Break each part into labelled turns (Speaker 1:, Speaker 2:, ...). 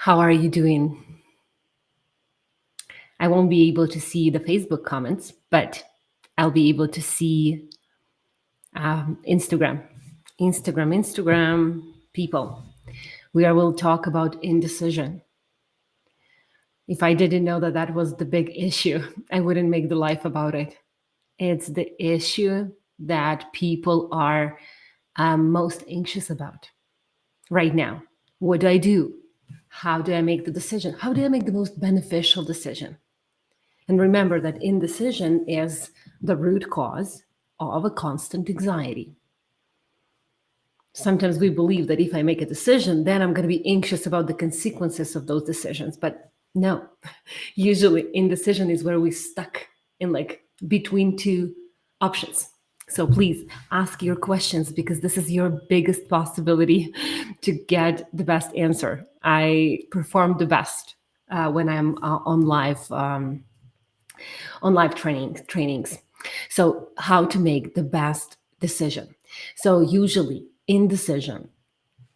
Speaker 1: How are you doing? I won't be able to see the Facebook comments, but I'll be able to see Instagram. Instagram, people. Will talk about indecision. If I didn't know that that was the big issue, I wouldn't make the life about it. It's the issue that people are most anxious about right now. What do I do? How do I make the decision? How do I make the most beneficial decision? And remember that indecision is the root cause of a constant anxiety. Sometimes we believe that if I make a decision, then I'm going to be anxious about the consequences of those decisions. But no, usually indecision is where we're stuck in like between two options. So please ask your questions because this is your biggest possibility to get the best answer. I perform the best when I'm on live trainings. So how to make the best decision. So usually indecision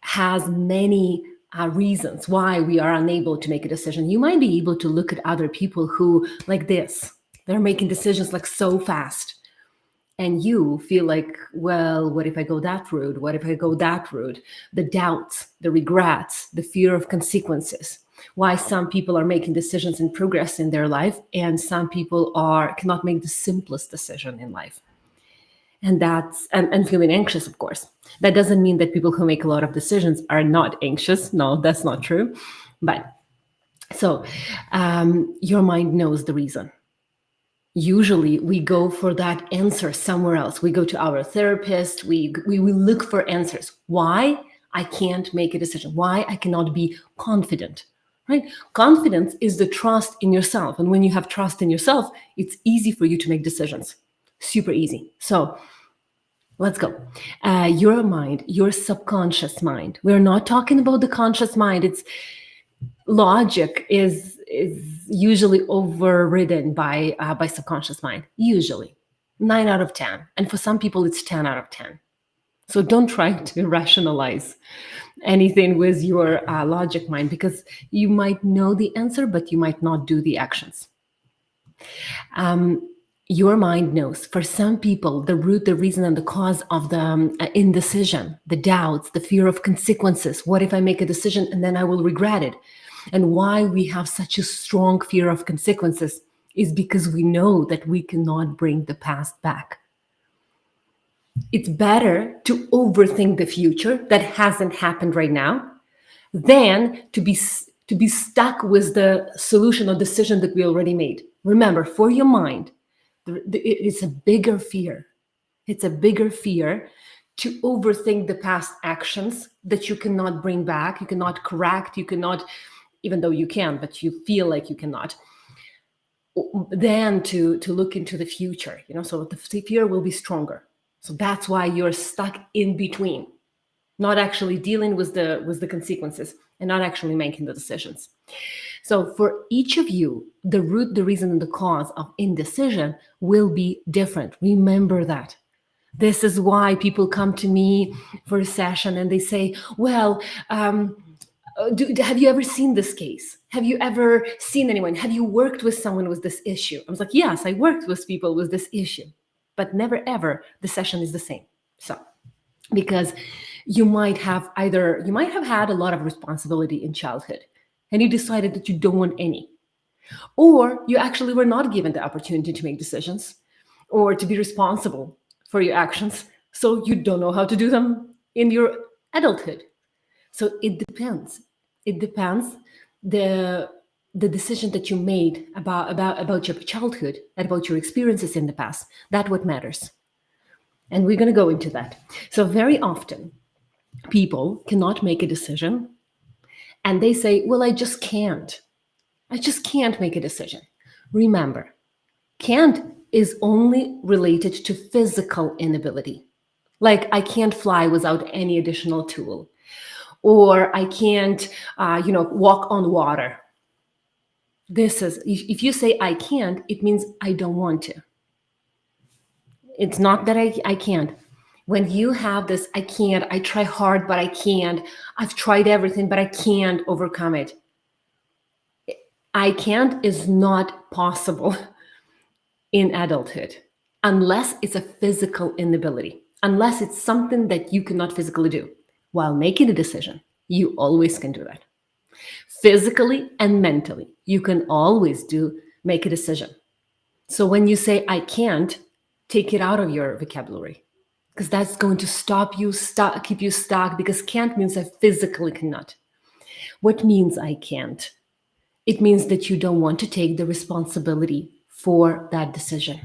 Speaker 1: has many reasons why we are unable to make a decision. You might be able to look at other people who like this. They're making decisions like so fast. And you feel like, well, what if I go that route? What if I go that route? The doubts, the regrets, the fear of consequences. Why some people are making decisions and progress in their life, and some people cannot make the simplest decision in life. And that's and feeling anxious, of course. That doesn't mean that people who make a lot of decisions are not anxious. No, that's not true. But so your mind knows the reason. Usually we go for that answer somewhere else. We go to our therapist, we look for answers. Why I can't make a decision, why I cannot be confident, right? Confidence is the trust in yourself. And when you have trust in yourself, it's easy for you to make decisions. Super easy. So let's go. Your mind, your subconscious mind. We're not talking about the conscious mind. It's logic is usually overridden by subconscious mind. Usually, 9 out of 10, and for some people, it's 10 out of 10. So don't try to rationalize anything with your logic mind because you might know the answer, but you might not do the actions. Your mind knows. For some people, the root, the reason, and the cause of the indecision, the doubts, the fear of consequences. What if I make a decision and then I will regret it? And why we have such a strong fear of consequences is because we know that we cannot bring the past back. It's better to overthink the future that hasn't happened right now than to be stuck with the solution or decision that we already made. Remember, for your mind, it's a bigger fear. It's a bigger fear to overthink the past actions that you cannot bring back, you cannot correct, you cannot, even though you can, but you feel like you cannot, than to look into the future. So the fear will be stronger. So that's why you're stuck in between, not actually dealing with the consequences and not actually making the decisions. So for each of you, the root, the reason, and the cause of indecision will be different. Remember that. This is why people come to me for a session and they say, well, have you ever seen this case? Have you ever seen anyone? Have you worked with someone with this issue? I was like, yes, I worked with people with this issue, but never ever the session is the same. So, because you might have had a lot of responsibility in childhood and you decided that you don't want any, or you actually were not given the opportunity to make decisions or to be responsible for your actions. So you don't know how to do them in your adulthood. So it depends. It depends the decision that you made about your childhood, about your experiences in the past. That's what matters. And we're going to go into that. So very often, people cannot make a decision and they say, well, I just can't. I just can't make a decision. Remember, can't is only related to physical inability. Like I can't fly without any additional tool, or I can't, walk on water. This is, if you say I can't, it means I don't want to. It's not that I can't. When you have this, I can't, I try hard, but I can't, I've tried everything, but I can't overcome it. I can't is not possible in adulthood unless it's a physical inability, unless it's something that you cannot physically do. While making a decision, you always can do that. Physically and mentally, you can always make a decision. So when you say I can't, take it out of your vocabulary, because that's going to stop you, keep you stuck, because can't means I physically cannot. What means I can't? It means that you don't want to take the responsibility for that decision,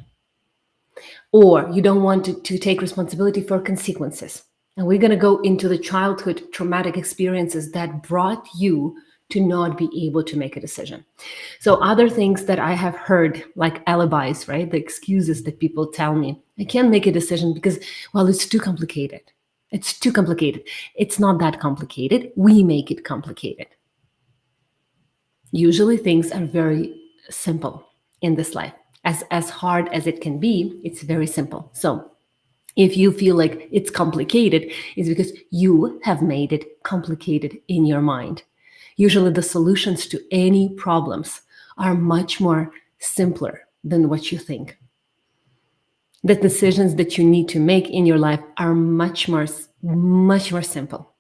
Speaker 1: or you don't want to take responsibility for consequences. And we're going to go into the childhood traumatic experiences that brought you to not be able to make a decision. So other things that I have heard, like alibis, right? The excuses that people tell me, I can't make a decision because, well, it's too complicated. It's too complicated. It's not that complicated. We make it complicated. Usually things are very simple in this life. As hard as it can be, it's very simple. So if you feel like it's complicated, it's because you have made it complicated in your mind. Usually the solutions to any problems are much more simpler than what you think. The decisions that you need to make in your life are much more simple.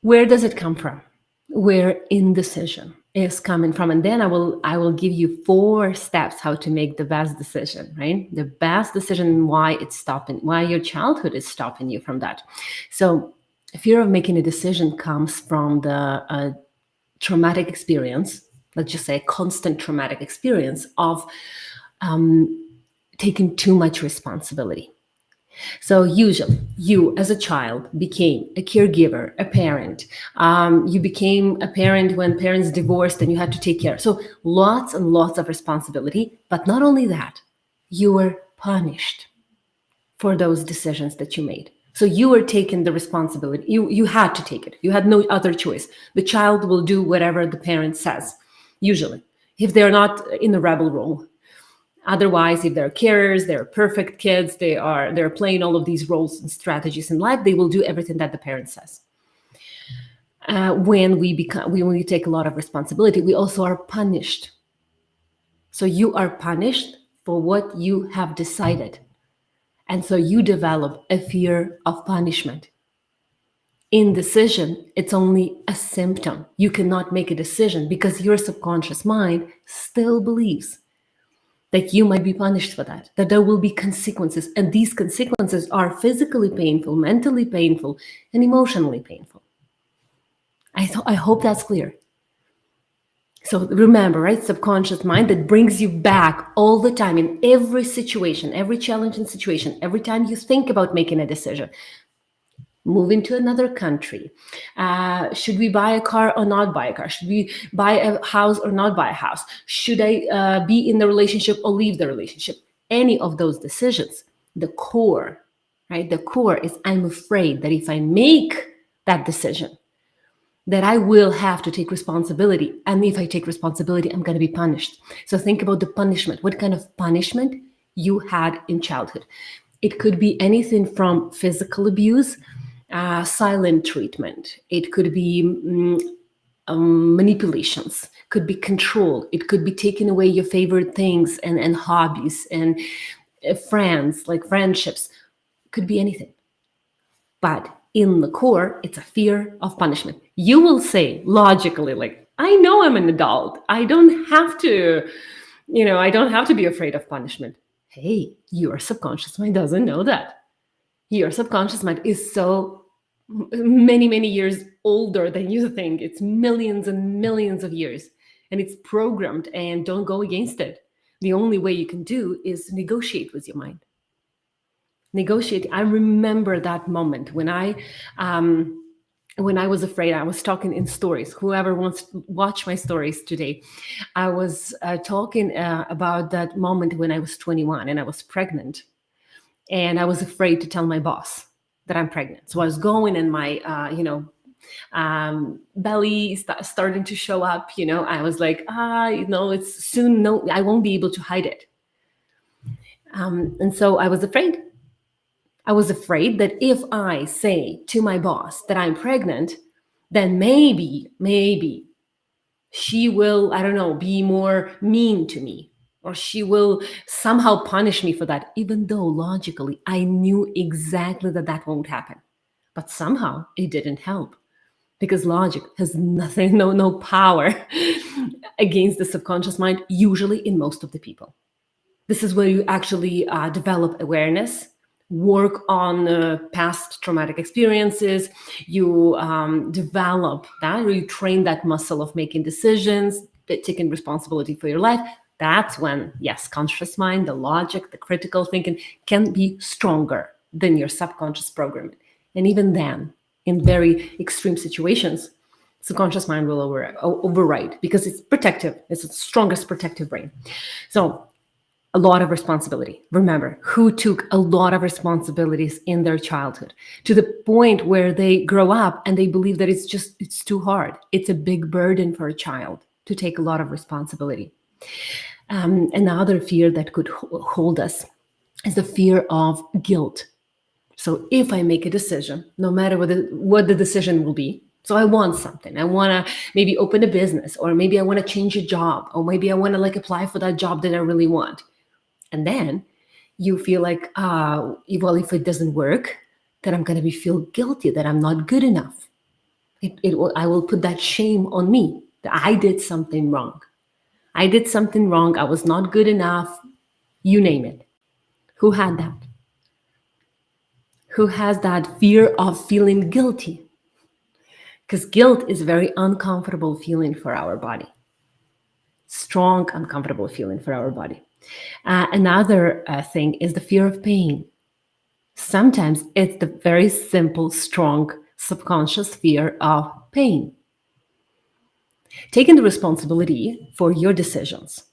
Speaker 1: Where does it come from? Where indecision is coming from? And then I will give you 4 steps how to make the best decision, right? The best decision, why your childhood is stopping you from that. So fear of making a decision comes from the traumatic experience, let's just say a constant traumatic experience of taking too much responsibility. So usually you as a child became a caregiver, a parent. You became a parent when parents divorced and you had to take care. So lots and lots of responsibility. But not only that, you were punished for those decisions that you made. So you were taking the responsibility. You had to take it. You had no other choice. The child will do whatever the parent says, usually, if they're not in the rebel role. Otherwise, if they're carers, they're perfect kids, they're playing all of these roles and strategies in life, they will do everything that the parent says. When we take a lot of responsibility, we also are punished. So you are punished for what you have decided. And so you develop a fear of punishment. Indecision, it's only a symptom. You cannot make a decision because your subconscious mind still believes that you might be punished for that there will be consequences. And these consequences are physically painful, mentally painful, and emotionally painful. I hope that's clear. So remember, right? Subconscious mind that brings you back all the time in every situation, every challenging situation, every time you think about making a decision. Moving to another country. Should we buy a car or not buy a car? Should we buy a house or not buy a house? Should I be in the relationship or leave the relationship? Any of those decisions, the core, right? The core is I'm afraid that if I make that decision, that I will have to take responsibility. And if I take responsibility, I'm going to be punished. So think about the punishment. What kind of punishment you had in childhood? It could be anything from physical abuse, silent treatment. It could be manipulations, could be control. It could be taking away your favorite things and hobbies and friends, like friendships. Could be anything. But in the core, it's a fear of punishment. You will say logically, like, I know I'm an adult. I don't have to be afraid of punishment. Hey, your subconscious mind doesn't know that. Your subconscious mind is so many, many years older than you think. It's millions and millions of years, and it's programmed, and don't go against it. The only way you can do is negotiate with your mind. Negotiate. I remember that moment when I was afraid. I was talking in stories. Whoever wants to watch my stories today, I was talking about that moment when I was 21 and I was pregnant. And I was afraid to tell my boss that I'm pregnant. So I was going and my, belly starting to show up. I was like, it's soon. No, I won't be able to hide it. And so I was afraid. I was afraid that if I say to my boss that I'm pregnant, then maybe she will, I don't know, be more mean to me, or she will somehow punish me for that, even though logically I knew exactly that that won't happen. But somehow it didn't help, because logic has nothing, no power against the subconscious mind, usually in most of the people. This is where you actually develop awareness, work on past traumatic experiences. You develop that, or you train that muscle of making decisions, taking responsibility for your life. That's when, yes, conscious mind, the logic, the critical thinking can be stronger than your subconscious programming. And even then, in very extreme situations, subconscious mind will override, because it's protective. It's the strongest protective brain. So a lot of responsibility. Remember, who took a lot of responsibilities in their childhood to the point where they grow up and they believe that it's too hard. It's a big burden for a child to take a lot of responsibility. Another fear that could hold us is the fear of guilt. So if I make a decision, no matter what the decision will be, so I want something, I want to maybe open a business, or maybe I want to change a job, or maybe I want to apply for that job that I really want. And then you feel like, well, if it doesn't work, then I'm going to feel guilty that I'm not good enough. I will put that shame on me that I did something wrong. I did something wrong. I was not good enough. You name it. Who had that? Who has that fear of feeling guilty? Because guilt is a very uncomfortable feeling for our body. Strong, uncomfortable feeling for our body. Another thing is the fear of pain. Sometimes it's the very simple, strong, subconscious fear of pain. Taking the responsibility for your decisions,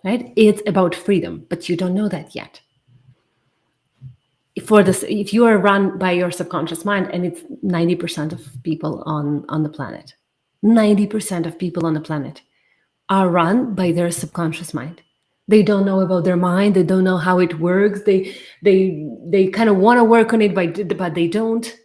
Speaker 1: right? It's about freedom, but you don't know that yet. If you are run by your subconscious mind, and it's 90% of people on the planet, 90% of people on the planet are run by their subconscious mind. They don't know about their mind. They don't know how it works. They kind of want to work on it, but they don't.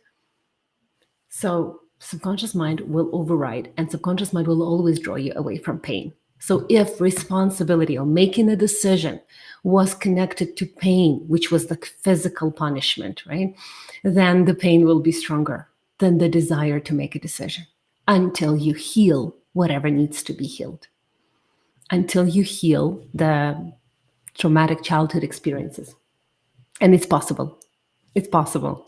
Speaker 1: So subconscious mind will override, and subconscious mind will always draw you away from pain. So if responsibility or making a decision was connected to pain, which was the physical punishment, right, then the pain will be stronger than the desire to make a decision, until you heal whatever needs to be healed, until you heal the traumatic childhood experiences. And it's possible. It's possible.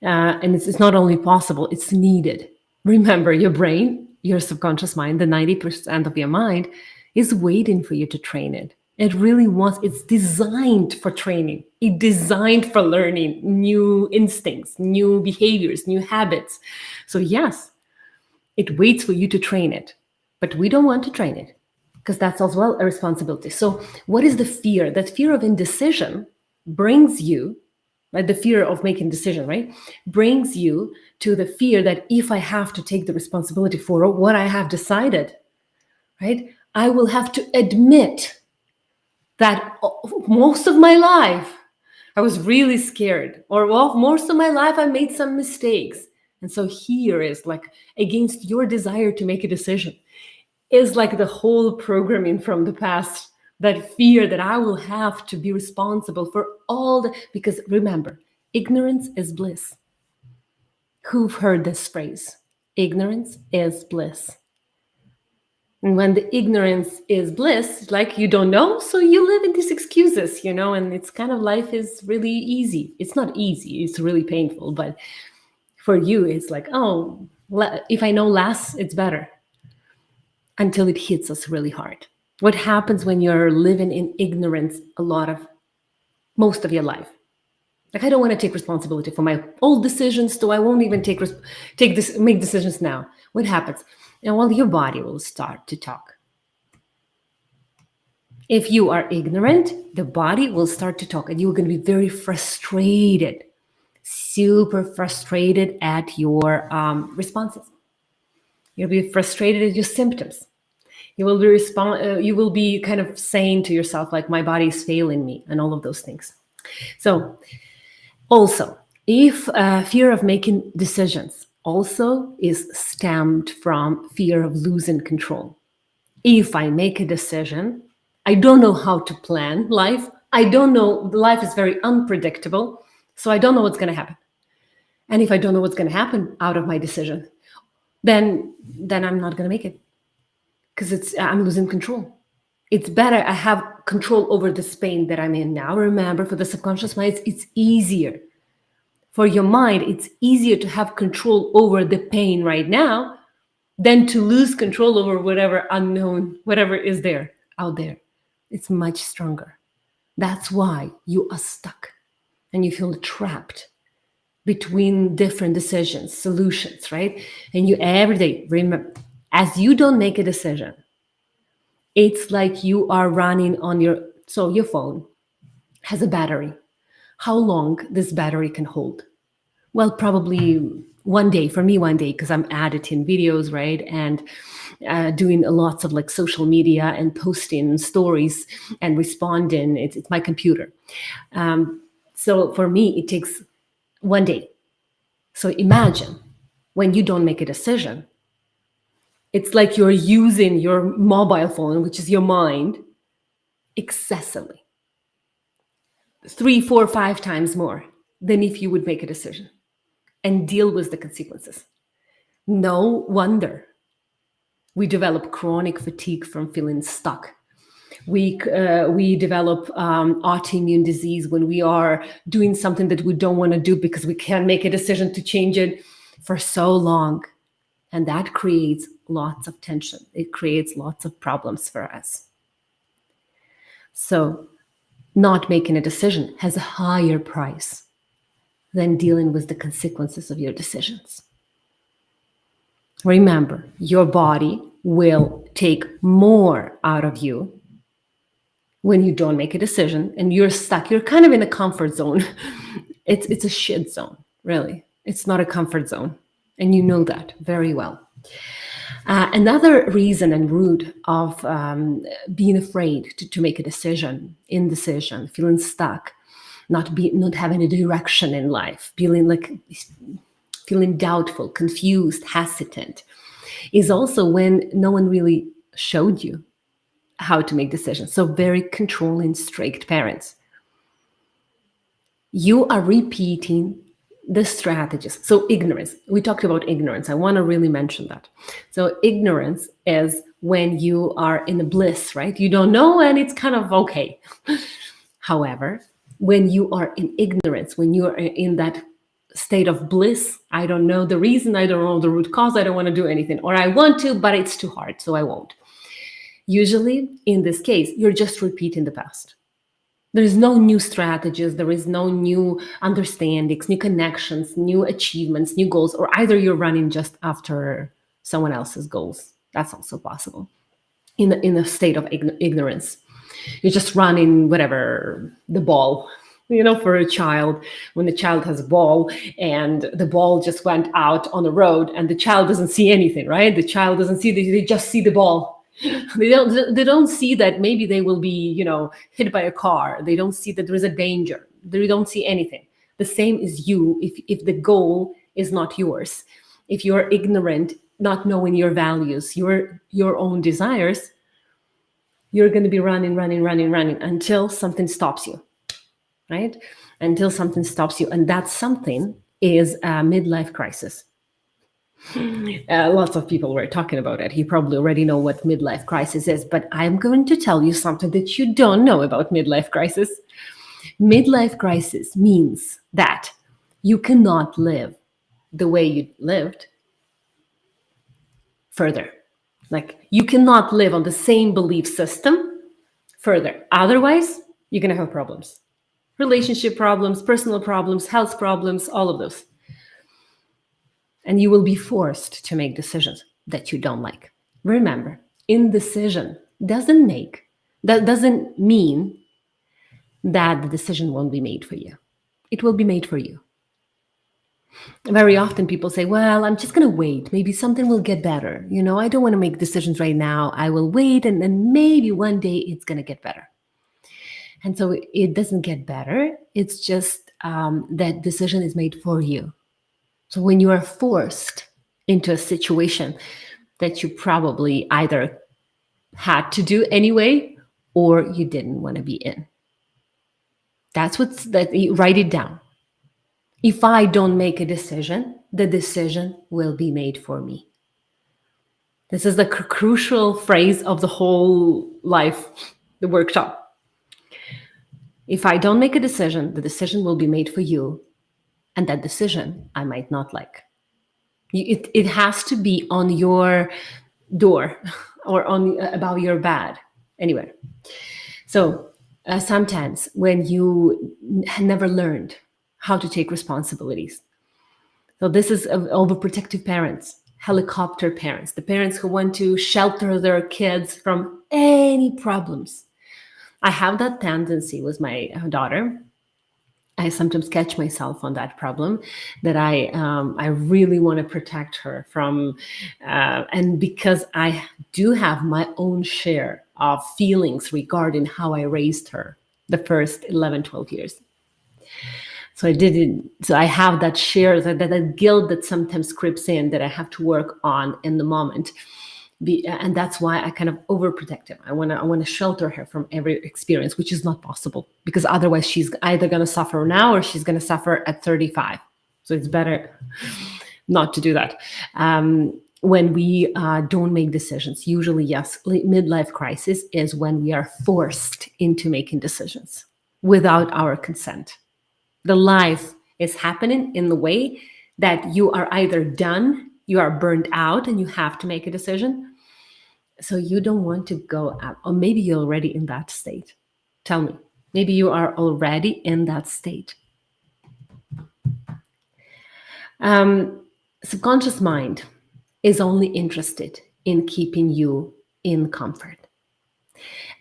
Speaker 1: And it's not only possible, it's needed. Remember, your brain, your subconscious mind, the 90% of your mind is waiting for you to train it. It really wants, it's designed for training. It's designed for learning new instincts, new behaviors, new habits. So yes, it waits for you to train it, but we don't want to train it, because that's as well a responsibility. So what is the fear? That fear of indecision brings you, like the fear of making decision, right, brings you to the fear that if I have to take the responsibility for what I have decided, right, I will have to admit that most of my life I was really scared, or well, most of my life I made some mistakes. And so here is against your desire to make a decision is the whole programming from the past, that fear that I will have to be responsible for because remember, ignorance is bliss. Who've heard this phrase? Ignorance is bliss. And when the ignorance is bliss, you don't know, so you live in these excuses, and it's kind of, life is really easy. It's not easy, it's really painful, but for you, it's if I know less, it's better. Until it hits us really hard. What happens when you're living in ignorance most of your life? I don't want to take responsibility for my old decisions, so I won't even make decisions now. What happens? Well, your body will start to talk. If you are ignorant, the body will start to talk, and you're going to be very frustrated, super frustrated at your responses. You'll be frustrated at your symptoms. You will be kind of saying to yourself, my body is failing me, and all of those things. So also, if fear of making decisions also is stemmed from fear of losing control. If I make a decision, I don't know how to plan life. I don't know, life is very unpredictable. So I don't know what's going to happen. And if I don't know what's going to happen out of my decision, then I'm not going to make it, because I'm losing control. It's better I have control over this pain that I'm in now. Remember, for the subconscious mind, it's easier. For your mind, it's easier to have control over the pain right now than to lose control over whatever unknown, whatever is there out there. It's much stronger. That's why you are stuck and you feel trapped between different decisions, solutions, right? And you every day, remember, as you don't make a decision, it's like you are running on your phone has a battery. How long this battery can hold? Well, probably one day, for me, one day, because I'm editing videos, right? And doing lots of like social media and posting stories and responding. It's my computer. So for me, it takes one day. So imagine when you don't make a decision, it's like you're using your mobile phone, which is your mind, excessively. 3, 4, 5 times more than if you would make a decision and deal with the consequences. No wonder we develop chronic fatigue from feeling stuck. We develop autoimmune disease when we are doing something that we don't want to do because we can't make a decision to change it for so long. And that creates lots of tension. It creates lots of problems for us. So not making a decision has a higher price than dealing with the consequences of your decisions. Remember, your body will take more out of you when you don't make a decision and you're stuck. You're kind of in a comfort zone. It's a shit zone, really. It's not a comfort zone. And you know that very well. Another reason and root of being afraid to make a decision, indecision, feeling stuck, not having a direction in life, feeling doubtful, confused, hesitant, is also when no one really showed you how to make decisions. So very controlling, strict parents. You are repeating the strategies. So ignorance, we talked about ignorance. I want to really mention that. So ignorance is when you are in a bliss, right? You don't know and it's kind of okay. However, when you are in ignorance, when you are in that state of bliss, I don't know the reason, I don't know the root cause, I don't want to do anything, or I want to, but it's too hard, so I won't. Usually, in this case, you're just repeating the past. There is no new strategies, there is no new understandings, new connections, new achievements, new goals, or either you're running just after someone else's goals. That's also possible in a state of ignorance. You're just running whatever, the ball. For a child, when the child has a ball and the ball just went out on the road and the child doesn't see anything, right? The child doesn't see, they just see the ball. They don't see that maybe they will be, hit by a car. They don't see that there is a danger. They don't see anything. The same is you if the goal is not yours. If you're ignorant, not knowing your values, your own desires, you're going to be running until something stops you, right? Until something stops you. And that something is a midlife crisis. Lots of people were talking about it. You probably already know what midlife crisis is, but I'm going to tell you something that you don't know about midlife crisis. Midlife crisis means that you cannot live the way you lived further. Like, you cannot live on the same belief system further. Otherwise, you're going to have problems. Relationship problems, personal problems, health problems, all of those. And you will be forced to make decisions that you don't like. Remember, indecision doesn't mean that the decision won't be made for you. It will be made for you. Very often people say, well, I'm just going to wait. Maybe something will get better. I don't want to make decisions right now. I will wait, and then maybe one day it's going to get better. And so it doesn't get better. It's just that decision is made for you. So when you are forced into a situation that you probably either had to do anyway, or you didn't want to be in. That's what's that. Write it down. If I don't make a decision, the decision will be made for me. This is the crucial phrase of the whole life, the workshop. If I don't make a decision, the decision will be made for you. And that decision I might not like. It has to be on your door or on above your bed, anywhere. So sometimes when you never learned how to take responsibilities. So this is overprotective parents, helicopter parents, the parents who want to shelter their kids from any problems. I have that tendency with my daughter. I sometimes catch myself on that problem, that I really want to protect her from, and because I do have my own share of feelings regarding how I raised her the first 11, 12 years. So I have that share, that guilt that sometimes creeps in that I have to work on in the moment. And that's why I kind of overprotective. I want to shelter her from every experience, which is not possible, because otherwise she's either going to suffer now or she's going to suffer at 35. So it's better not to do that. When we don't make decisions, usually, yes, midlife crisis is when we are forced into making decisions without our consent. The life is happening in the way that you are either done, you are burned out, and you have to make a decision. So you don't want to go out, or maybe you're already in that state. Tell me, maybe you are already in that state. Subconscious mind is only interested in keeping you in comfort.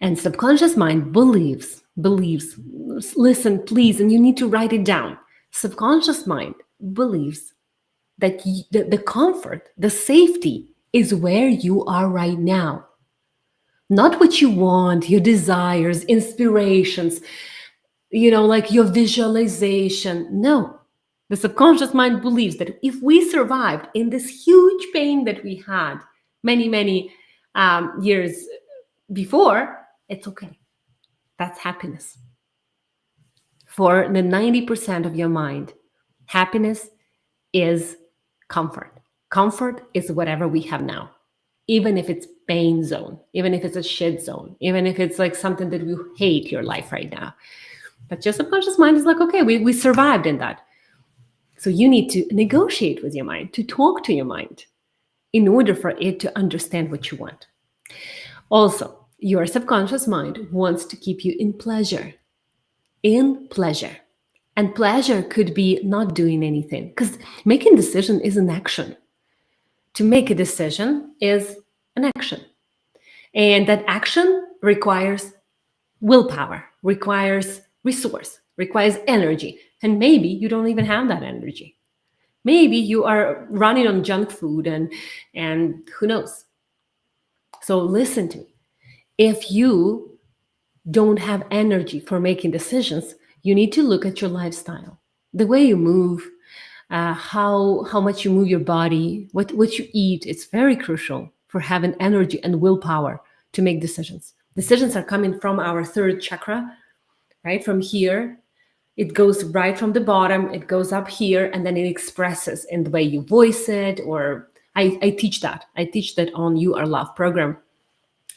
Speaker 1: And subconscious mind believes, listen, please, and you need to write it down. Subconscious mind believes that the comfort, the safety is where you are right now. Not what you want, your desires, inspirations, like your visualization. No. The subconscious mind believes that if we survived in this huge pain that we had many, many years before, it's okay. That's happiness. For the 90% of your mind, happiness is comfort. Comfort is whatever we have now, even if it's pain zone, even if it's a shit zone, even if it's like something that you hate your life right now. But your subconscious mind is like, okay, we survived in that. So you need to negotiate with your mind, to talk to your mind in order for it to understand what you want. Also, your subconscious mind wants to keep you in pleasure. In pleasure. And pleasure could be not doing anything, because making a decision is an action. To make a decision is an action. And that action requires willpower, requires resource, requires energy. And maybe you don't even have that energy. Maybe you are running on junk food and who knows. So listen to me. If you don't have energy for making decisions, you need to look at your lifestyle, the way you move, how much you move your body, what you eat. It's very crucial for having energy and willpower to make decisions. Decisions are coming from our third chakra, right? From here, it goes right from the bottom, it goes up here, and then it expresses in the way you voice it. Or I teach that. I teach that on You Are Love program.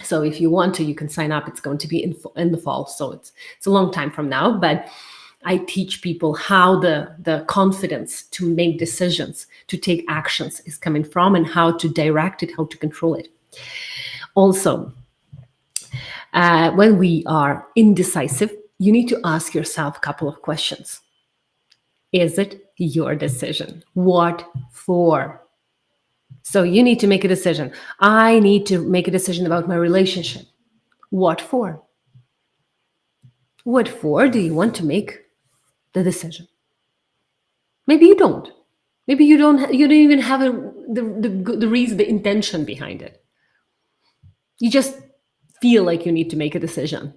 Speaker 1: So if you want to, you can sign up. It's going to be in the fall. So it's a long time from now, but I teach people how the confidence to make decisions, to take actions is coming from, and how to direct it, how to control it. Also, when we are indecisive, you need to ask yourself a couple of questions. Is it your decision? What for? So you need to make a decision. I need to make a decision about my relationship. What for? What for do you want to make the decision? Maybe you don't. Maybe you don't even have the reason, the intention behind it. You just feel like you need to make a decision.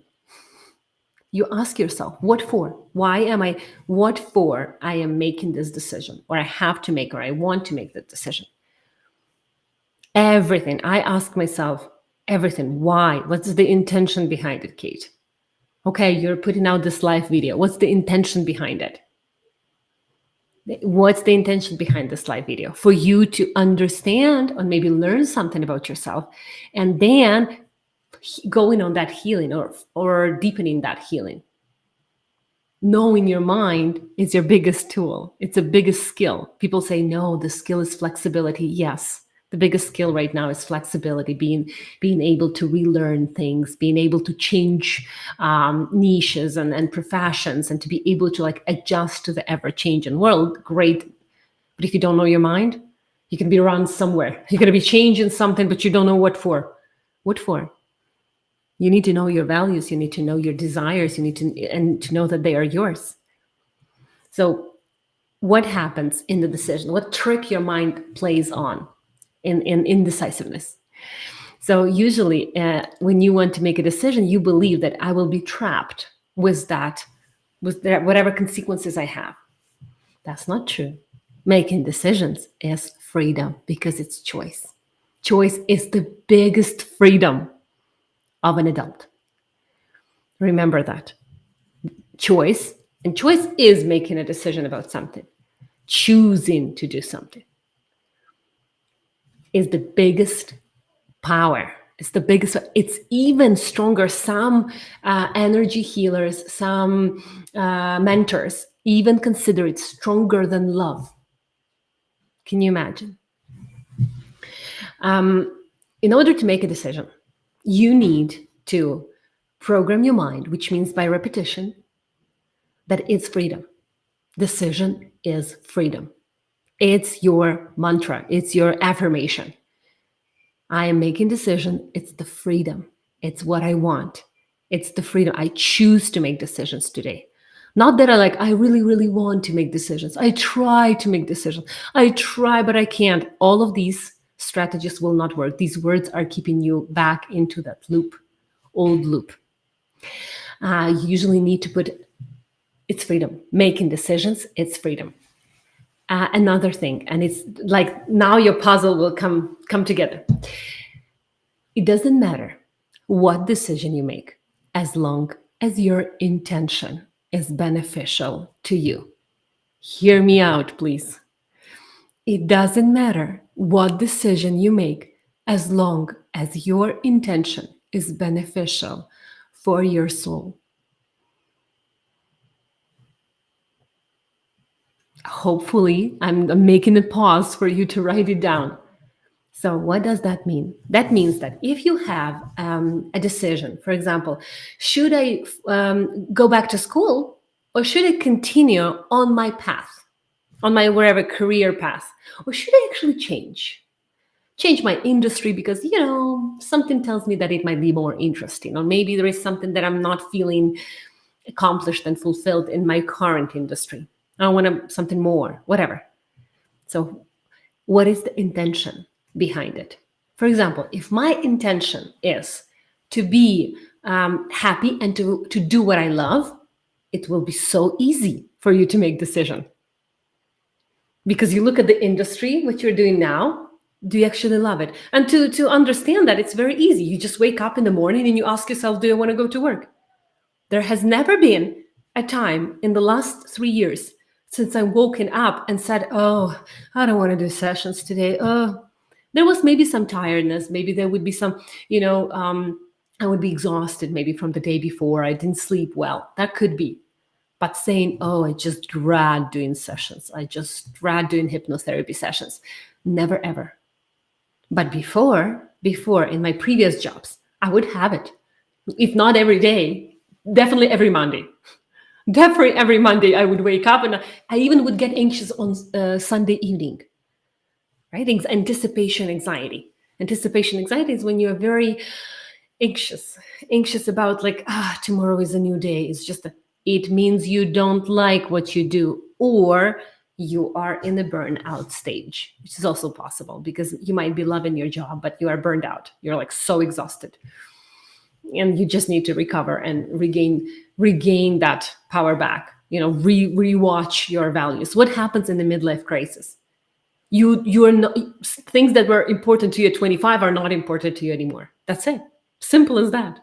Speaker 1: You ask yourself, what for? What for I am making this decision, or I have to make, or I want to make the decision. Everything. I ask myself, Everything. Why? What's the intention behind it, Kate? Okay, you're putting out this live video. What's the intention behind it? What's the intention behind this live video? For you to understand or maybe learn something about yourself, and then going on that healing or deepening that healing. Knowing your mind is your biggest tool. It's the biggest skill. People say, no, the skill is flexibility. Yes, the biggest skill right now is flexibility, being able to relearn things, being able to change niches and professions, and to be able to like adjust to the ever-changing world. Great. But if you don't know your mind, you can be around somewhere. You're going to be changing something, but you don't know what for. What for? You need to know your values. You need to know your desires. You need to know that they are yours. So what happens in the decision? What trick your mind plays on in indecisiveness? So usually when you want to make a decision, you believe that I will be trapped with whatever consequences I have. That's not true. Making decisions is freedom because it's choice. Choice is the biggest freedom of an adult. Remember that. Choice is making a decision about something. Choosing to do something is the biggest power. It's even stronger. Some energy healers, some mentors even consider it stronger than love. Can you imagine? In order to make a decision, you need to program your mind, which means by repetition, that it's freedom. Decision is freedom. It's your mantra. It's your affirmation. I am making decision. It's the freedom. It's what I want. It's the freedom. I choose to make decisions today. Not that I really, really want to make decisions. I try to make decisions. I try, but I can't. All of these strategies will not work. These words are keeping you back into that loop, old loop. You usually need to put, it's freedom. Making decisions, it's freedom. Another thing, and it's like now your puzzle will come together. It doesn't matter what decision you make as long as your intention is beneficial to you. Hear me out, please. It doesn't matter what decision you make as long as your intention is beneficial for your soul. Hopefully, I'm making a pause for you to write it down. So what does that mean? That means that if you have a decision, for example, should I go back to school or should I continue on my path, on my wherever career path, or should I actually change my industry because, something tells me that it might be more interesting, or maybe there is something that I'm not feeling accomplished and fulfilled in my current industry. I want something more, whatever. So what is the intention behind it? For example, if my intention is to be happy and to do what I love, it will be so easy for you to make decision. Because you look at the industry, what you're doing now, do you actually love it? And to understand that, it's very easy. You just wake up in the morning and you ask yourself, do I want to go to work? There has never been a time in the last 3 years since I've woken up and said, oh, I don't want to do sessions today. Oh, there was maybe some tiredness. Maybe there would be some, I would be exhausted maybe from the day before. I didn't sleep well. That could be. But saying, oh, I just dread doing sessions. I just dread doing hypnotherapy sessions. Never, ever. But before, in my previous jobs, I would have it. If not every day, definitely every Monday. Definitely every Monday I would wake up and I even would get anxious on Sunday evening. Right? Anticipation anxiety. Anticipation anxiety is when you're very anxious about tomorrow is a new day. It's just it means you don't like what you do, or you are in the burnout stage, which is also possible because you might be loving your job, but you are burned out. You're so exhausted. And you just need to recover and regain that power back, rewatch your values. What happens in the midlife crisis? You are not, things that were important to you at 25 are not important to you anymore. That's it. Simple as that.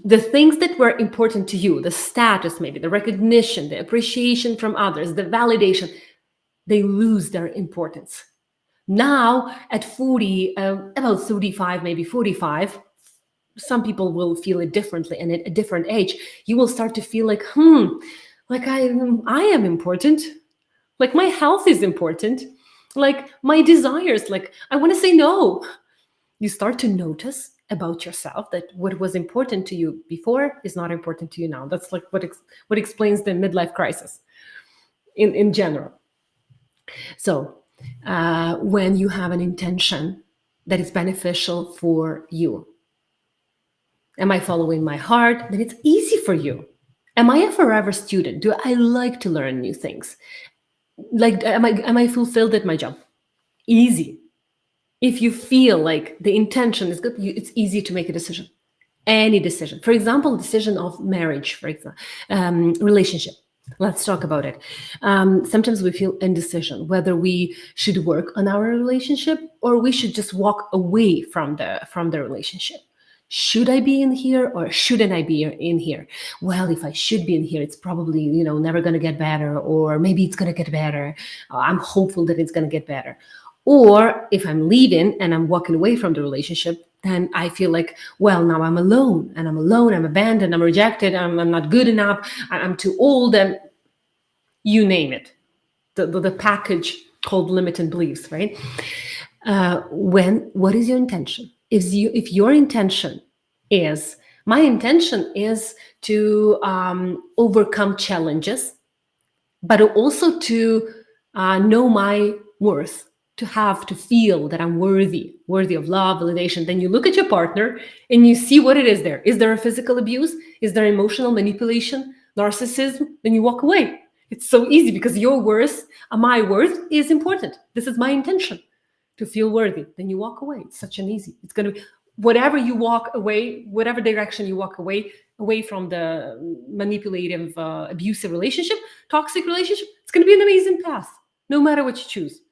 Speaker 1: The things that were important to you, the status, maybe the recognition, the appreciation from others, the validation, they lose their importance. Now at 40, about 35, maybe 45, some people will feel it differently. And at a different age, you will start to feel like, like I am important. Like my health is important. Like my desires, like I want to say no. You start to notice about yourself that what was important to you before is not important to you now. That's like what explains the midlife crisis in general. So when you have an intention that is beneficial for you, am I following my heart? Then it's easy for you. Am I a forever student? Do I like to learn new things? Like, am I fulfilled at my job? Easy. If you feel like the intention is good, it's easy to make a decision. Any decision. For example, decision of marriage, for example, relationship. Let's talk about it. Sometimes we feel indecision whether we should work on our relationship or we should just walk away from the relationship. Should I be in here or shouldn't I be in here? Well, if I should be in here, it's probably, never going to get better, or maybe it's going to get better. I'm hopeful that it's going to get better. Or if I'm leaving and I'm walking away from the relationship, then I feel like, well, now I'm alone, I'm abandoned, I'm rejected, I'm not good enough, I'm too old, and you name it. The package called limiting beliefs, right? What is your intention? If your intention is, my intention is to overcome challenges, but also to know my worth, to feel that I'm worthy of love, validation. Then you look at your partner and you see what it is there. Is there a physical abuse? Is there emotional manipulation, narcissism? Then you walk away. It's so easy because your worth, my worth is important. This is my intention, to feel worthy. Then you walk away. It's such an easy. It's going to be whatever you walk away, whatever direction you walk away from the manipulative, abusive relationship, toxic relationship, it's going to be an amazing path, no matter what you choose.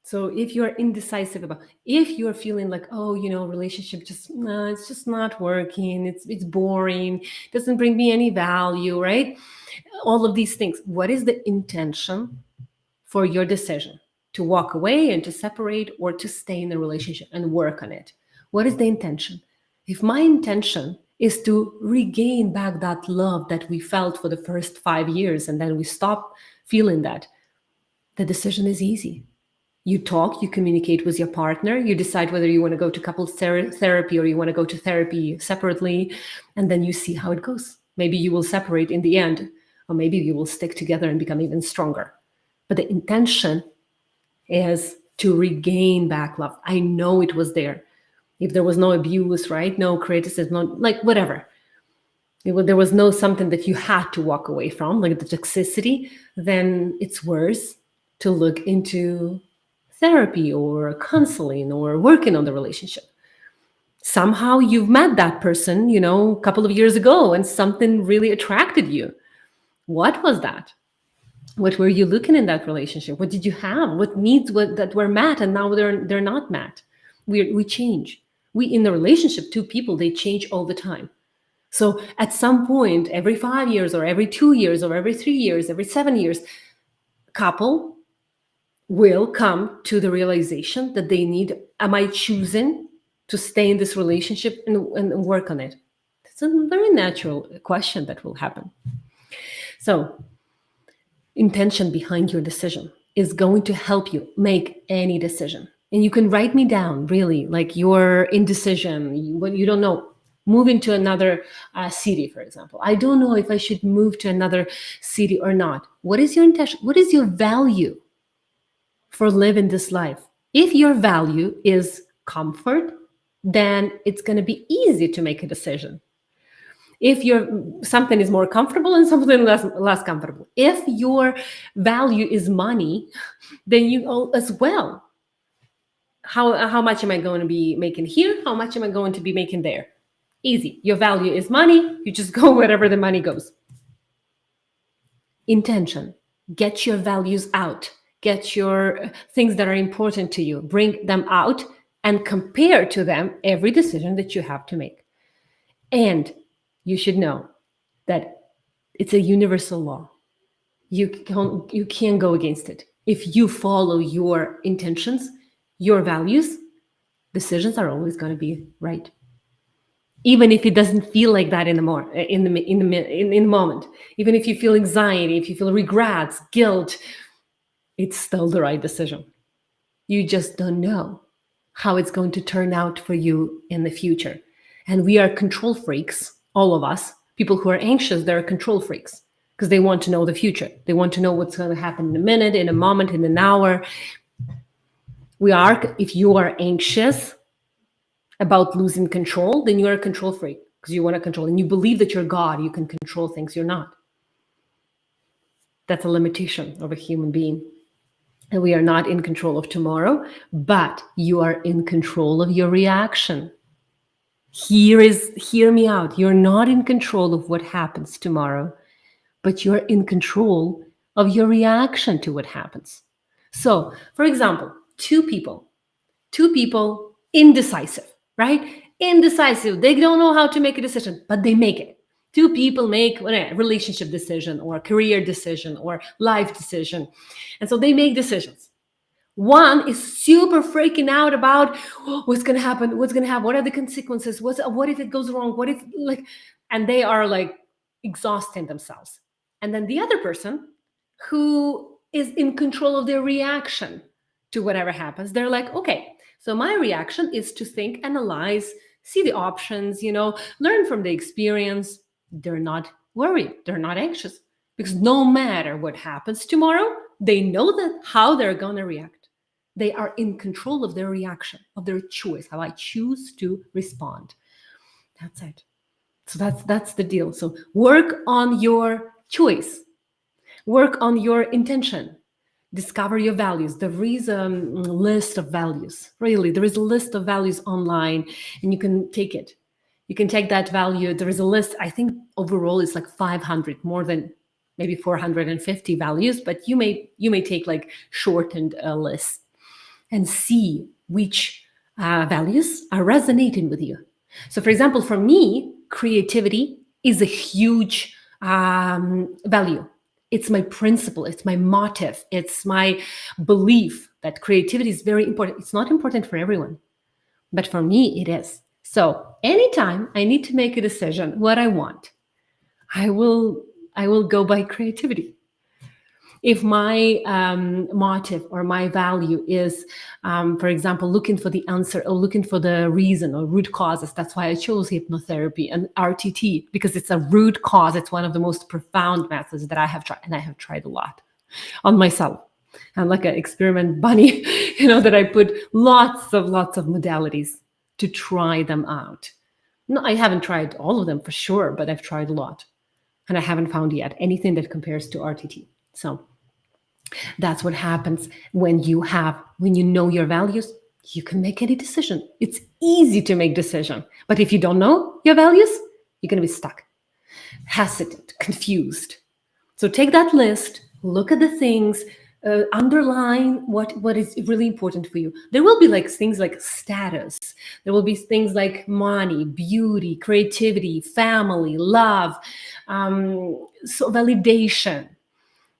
Speaker 1: So if you're indecisive if you're feeling like, relationship it's just not working, it's boring, doesn't bring me any value, right? All of these things. What is the intention for your decision to walk away and to separate, or to stay in the relationship and work on it? What is the intention? If my intention is to regain back that love that we felt for the first 5 years and then we stop feeling that, the decision is easy. You talk, you communicate with your partner, you decide whether you want to go to couples therapy or you want to go to therapy separately, and then you see how it goes. Maybe you will separate in the end, or maybe you will stick together and become even stronger. But the intention is to regain back love. I know it was there. If there was no abuse, right? No criticism, no, like whatever. There was no something that you had to walk away from, like the toxicity, then it's worse to look into therapy or counseling or working on the relationship. Somehow you've met that person, a couple of years ago, and something really attracted you. What was that? What were you looking in that relationship? What did you have? What needs that were met and now they're not met? We change. We in the relationship, two people, they change all the time. So at some point, every 5 years or every 2 years or every 3 years, every 7 years, couple will come to the realization that they need, am I choosing to stay in this relationship and work on it? It's a very natural question that will happen. So intention behind your decision is going to help you make any decision. And you can write me down, really, like your indecision, when you don't know, moving to another city, for example. I don't know if I should move to another city or not. What is your intention? What is your value for living this life? If your value is comfort, then it's going to be easy to make a decision. If something is more comfortable and something less comfortable. If your value is money, then you as well. How much am I going to be making here? How much am I going to be making there? Easy. Your value is money. You just go wherever the money goes. Intention. Get your values out. Get your things that are important to you. Bring them out and compare to them every decision that you have to make. And you should know that it's a universal law. You can't go against it. If you follow your intentions, your values, decisions are always going to be right, even if it doesn't feel like that in the moment. Even if you feel anxiety, if you feel regrets, guilt, it's still the right decision. You just don't know how it's going to turn out for you in the future. And we are control freaks, all of us. People who are anxious, they're control freaks because they want to know the future. They want to know what's going to happen in a minute, in a moment, in an hour. If you are anxious about losing control, then you're a control freak because you want to control and you believe that you're God, you can control things. You're not. That's a limitation of a human being. And we are not in control of tomorrow, but you are in control of your reaction. Hear me out. You're not in control of what happens tomorrow, but you're in control of your reaction to what happens. So, for example, two people indecisive, right? Indecisive. They don't know how to make a decision, but they make it. Two people make a relationship decision or a career decision or life decision. And so they make decisions. One is super freaking out about what's going to happen, what are the consequences, what if it goes wrong, and they are like exhausting themselves. And then the other person who is in control of their reaction to whatever happens, they're like, okay, so my reaction is to think, analyze, see the options, learn from the experience. They're not worried. They're not anxious because no matter what happens tomorrow, they know that how they're going to react. They are in control of their reaction, of their choice, how I choose to respond. That's it. So that's the deal. So work on your choice. Work on your intention. Discover your values. There is a list of values. Really, there is a list of values online, and you can take it. You can take that value. There is a list. I think overall it's like 500, more than maybe 450 values, but you may take like shortened lists and see which values are resonating with you. So, for example, for me, creativity is a huge value. It's my principle, it's my motive, it's my belief that creativity is very important. It's not important for everyone, but for me, it is. So anytime I need to make a decision, what I want, I will go by creativity. If my motive or my value is, for example, looking for the answer or looking for the reason or root causes, that's why I chose hypnotherapy and RTT, because it's a root cause. It's one of the most profound methods that I have tried, and I have tried a lot on myself. I'm like an experiment bunny, that I put lots of modalities to try them out. No, I haven't tried all of them for sure, but I've tried a lot, and I haven't found yet anything that compares to RTT. So that's what happens when you know your values. You can make any decision. It's easy to make decision, but if you don't know your values, you're going to be stuck, hesitant, confused. So take that list, look at the things, underline what is really important for you. There will be things like status. There will be things like money, beauty, creativity, family, love, so validation,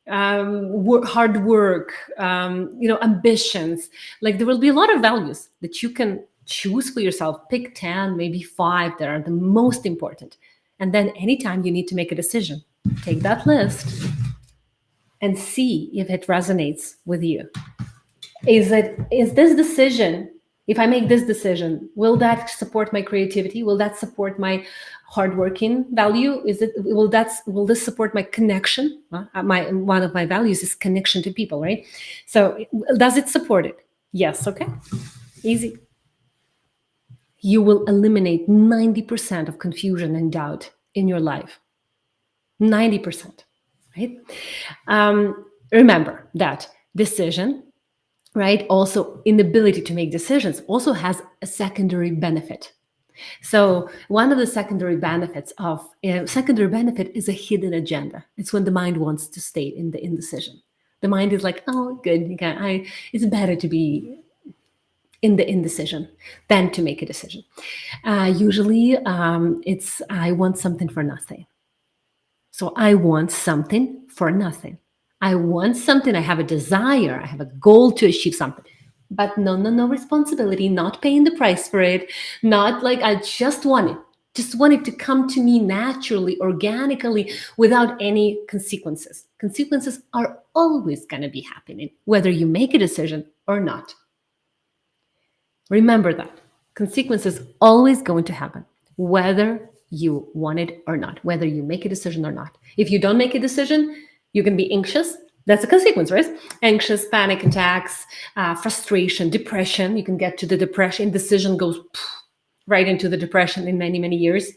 Speaker 1: hard work, ambitions. There will be a lot of values that you can choose for yourself. Pick 10, maybe 5 that are the most important. And then anytime you need to make a decision, take that list and see if it resonates with you. Is this decision, if I make this decision, will that support my creativity? Will that support my hardworking value? Will this support my connection? One of my values is connection to people, right? So does it support it? Yes. Okay. Easy. You will eliminate 90% of confusion and doubt in your life. 90%, right? Remember that decision, right? Also, inability to make decisions also has a secondary benefit. So one of the secondary benefit is a hidden agenda. It's when the mind wants to stay in the indecision. The mind is like, oh, good, it's better to be in the indecision than to make a decision. Usually, it's I want something for nothing. So I want something for nothing. I want something. I have a desire. I have a goal to achieve something. But no responsibility, not paying the price for it, not like I just want it to come to me naturally, organically, without any consequences. Consequences are always going to be happening, whether you make a decision or not. Remember that. Consequences always going to happen, whether you want it or not, whether you make a decision or not. If you don't make a decision, you can be anxious. That's a consequence, right? Anxious, panic attacks, frustration, depression. You can get to the depression. Indecision goes right into the depression in many, many years.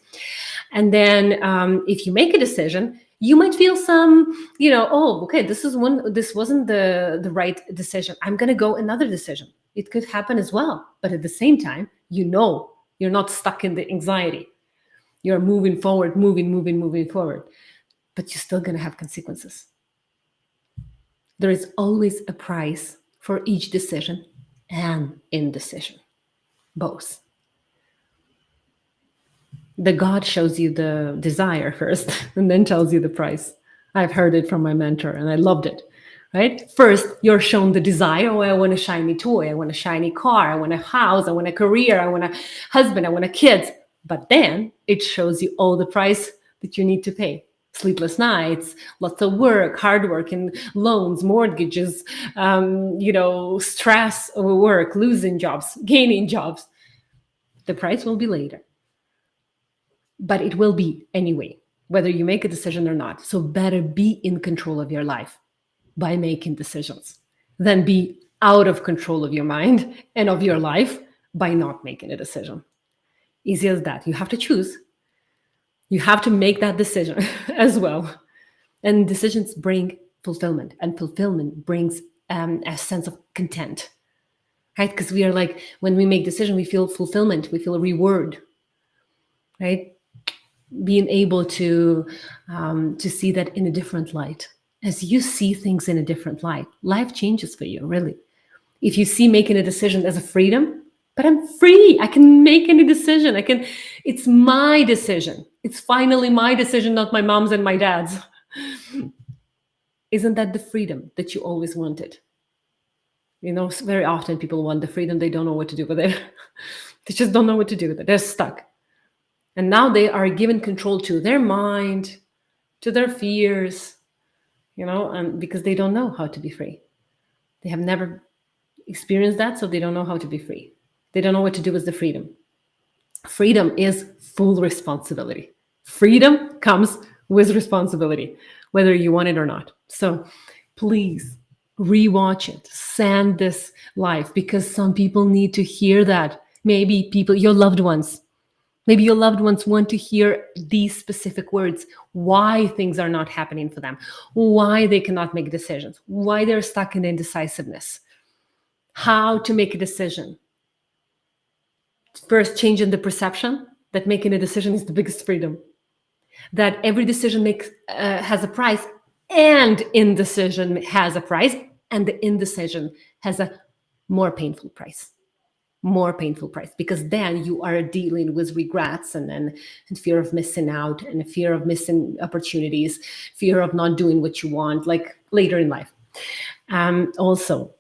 Speaker 1: And then if you make a decision, you might feel some, oh, okay, this wasn't the right decision. I'm going to go another decision. It could happen as well. But at the same time, you're not stuck in the anxiety. You're moving forward, moving forward. But you're still going to have consequences. There is always a price for each decision and indecision, both. The God shows you the desire first and then tells you the price. I've heard it from my mentor and I loved it, right? First, you're shown the desire. Oh, I want a shiny toy. I want a shiny car. I want a house. I want a career. I want a husband. I want a kids. But then it shows you all the price that you need to pay. Sleepless nights, lots of work, hard work, and loans, mortgages, stress over work, losing jobs, gaining jobs. The price will be later. But it will be anyway, whether you make a decision or not. So better be in control of your life by making decisions than be out of control of your mind and of your life by not making a decision. Easy as that. You have to choose. You have to make that decision as well. And decisions bring fulfillment, and fulfillment brings a sense of content, right? Because we are like, when we make decision, we feel fulfillment, we feel reward, right? Being able to see that in a different light. As you see things in a different light, life changes for you, really. If you see making a decision as a freedom, but I'm free, I can make any decision. It's my decision. It's finally my decision, not my mom's and my dad's. Isn't that the freedom that you always wanted? Very often people want the freedom, they don't know what to do with it. They just don't know what to do with it. They're stuck. And now they are given control to their mind, to their fears, and because they don't know how to be free. They have never experienced that, so they don't know how to be free. They don't know what to do with the freedom. Freedom is full responsibility. Freedom comes with responsibility, whether you want it or not. So please rewatch it. Send this live, because some people need to hear that. Maybe your loved ones want to hear these specific words, why things are not happening for them, why they cannot make decisions, why they're stuck in indecisiveness, how to make a decision. First, changing the perception that making a decision is the biggest freedom, that every decision has a price, and indecision has a price, and the indecision has a more painful price, because then you are dealing with regrets and fear of missing out, and a fear of missing opportunities, fear of not doing what you want, like later in life. Also,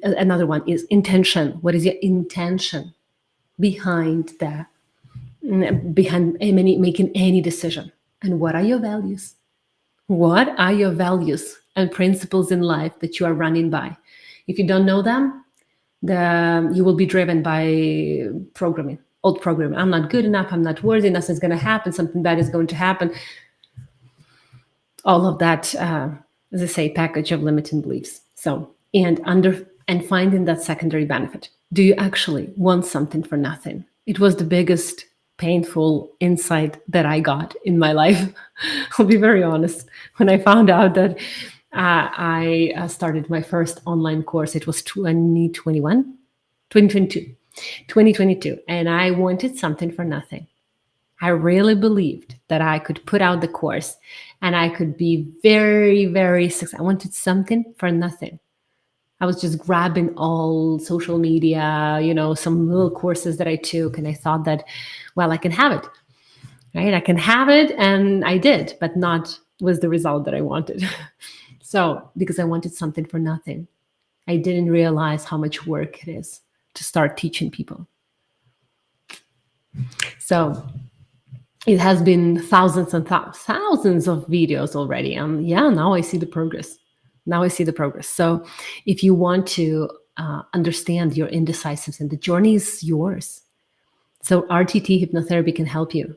Speaker 1: another one is intention. What is your intention behind making any decision? And what are your values? What are your values and principles in life that you are running by? If you don't know them, you will be driven by old programming. I'm not good enough. I'm not worthy. Nothing's going to happen. Something bad is going to happen. All of that, as I say, package of limiting beliefs. So, and finding that secondary benefit. Do you actually want something for nothing? It was the biggest painful insight that I got in my life. I'll be very honest. When I found out that I started my first online course, it was 2022, and I wanted something for nothing. I really believed that I could put out the course and I could be very, very successful. I wanted something for nothing. I was just grabbing all social media, some little courses that I took, and I thought that, well, I can have it, right? I can have it, and I did, but not was the result that I wanted. So, because I wanted something for nothing, I didn't realize how much work it is to start teaching people. So it has been thousands and thousands of videos already. And yeah, now I see the progress. So if you want to understand your indecisiveness, and the journey is yours. So RTT hypnotherapy can help you.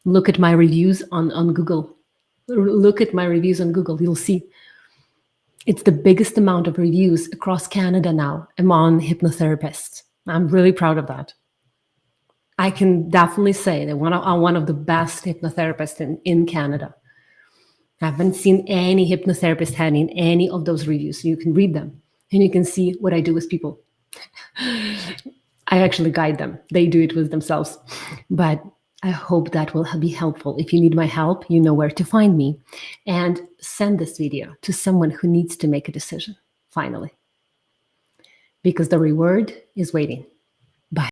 Speaker 1: Look at my reviews on Google. You'll see it's the biggest amount of reviews across Canada now among hypnotherapists. I'm really proud of that. I can definitely say that I'm one of the best hypnotherapists in Canada. I haven't seen any hypnotherapist having any of those reviews. So you can read them and you can see what I do with people. I actually guide them. They do it with themselves. But I hope that will be helpful. If you need my help, you know where to find me. And send this video to someone who needs to make a decision, finally. Because the reward is waiting.